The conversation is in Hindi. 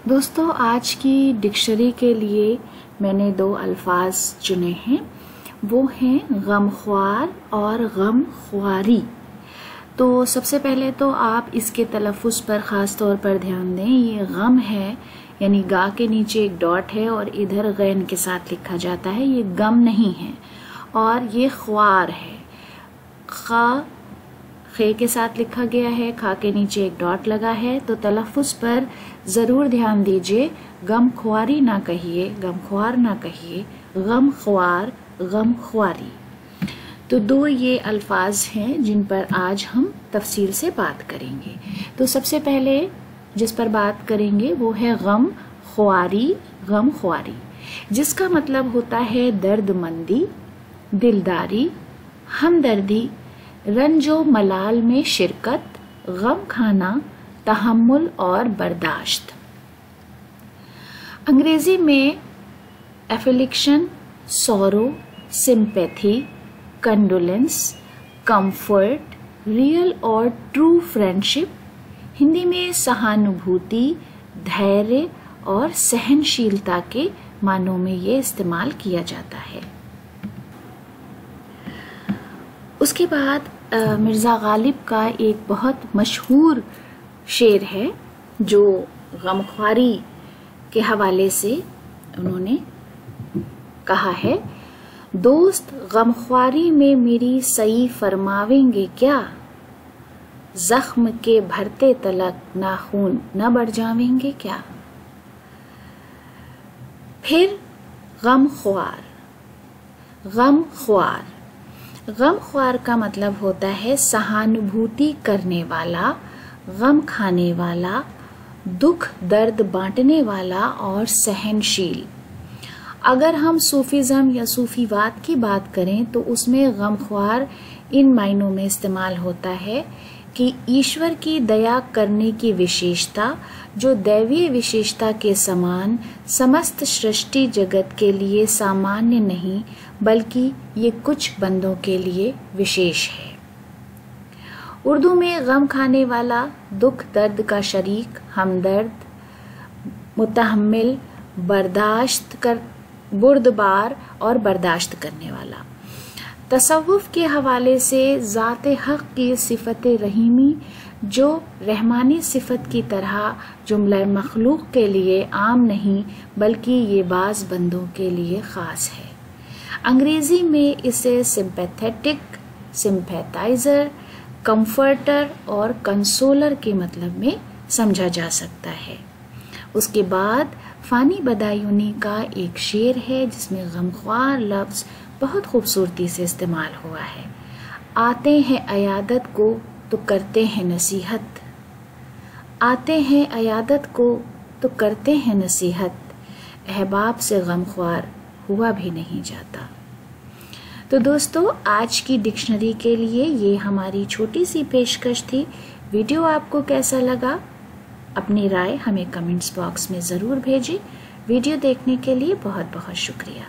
दोस्तों, आज की डिक्शनरी के लिए मैंने 2 अल्फाज चुने हैं। वो हैं गमख्वार और गमख्वारी। तो सबसे पहले तो आप इसके तलफ़ुज़ पर ख़ास तौर पर ध्यान दें। ये गम है, यानी गा के नीचे एक डॉट है और इधर गैन के साथ लिखा जाता है। ये गम नहीं है। और ये ख्वार है, खा खे के साथ लिखा गया है, खा के नीचे एक डॉट लगा है। तो तलफ़ुज़ पर ज़रूर ध्यान दीजिए। गमख्वारी ना कहिए, गमख्वार ना कहिए, गमख्वार, गमख्वारी। तो 2 ये अल्फाज हैं जिन पर आज हम तफसील से बात करेंगे। तो सबसे पहले जिस पर बात करेंगे वो है गमख्वारी, गमख्वारी, जिसका मतलब होता है दर्दमंदी, दिलदारी, हमदर्दी, रंजो मलाल में शिरकत, गम खाना, तहम्मुल और बर्दाश्त। अंग्रेजी में एफिलिक्शन, सोरो, सिंपैथी, कंडोलेंस, कंफर्ट, रियल और ट्रू फ्रेंडशिप। हिंदी में सहानुभूति, धैर्य और सहनशीलता के मानों में ये इस्तेमाल किया जाता है। उसके बाद मिर्ज़ा गालिब का एक बहुत मशहूर शेर है जो गमख्वारी के हवाले से उन्होंने कहा है, दोस्त गमख्वारी में मेरी सई फरमावेंगे क्या, जख्म के भरते तलक नाखून न बढ़ जावेंगे क्या। फिर गमख्वार, गमख्वार, गमख्वार का मतलब होता है सहानुभूति करने वाला, गम खाने वाला, दुख दर्द बांटने वाला और सहनशील। अगर हम सूफीज़म या सूफीवाद की बात करें तो उसमें गमख्वार इन मायनों में इस्तेमाल होता है कि ईश्वर की दया करने की विशेषता जो दैवीय विशेषता के समान समस्त सृष्टि जगत के लिए सामान्य नहीं बल्कि ये कुछ बंदों के लिए विशेष है। उर्दू में गम खाने वाला, दुख दर्द का शरीक, हमदर्द, मुतहम्मिल, बुर्दबार और बर्दाश्त करने वाला। तसव्वुफ के हवाले से ज़ाते हक़ की सिफ़त रहीमी जो रहमानी सिफ़त की तरह जुमला मखलूक के लिए आम नहीं बल्कि ये बाज़ बंदों के लिए ख़ास है। अंग्रेज़ी में इसे सिंपैथेटिक, सिंपैथाइज़र, कंफर्टर और कंसोलर के मतलब में समझा जा सकता है। उसके बाद फ़ानी बदायूनी का एक शेर है जिसमें गमख्वार लफ्ज़ बहुत खूबसूरती से इस्तेमाल हुआ है। आते हैं अयादत को तो करते हैं नसीहत, आते हैं अयादत को तो करते हैं नसीहत, अहबाब से गमख्वार हुआ भी नहीं जाता। तो दोस्तों, आज की डिक्शनरी के लिए ये हमारी छोटी सी पेशकश थी। वीडियो आपको कैसा लगा अपनी राय हमें कमेंट्स बॉक्स में ज़रूर भेजें। वीडियो देखने के लिए बहुत बहुत शुक्रिया।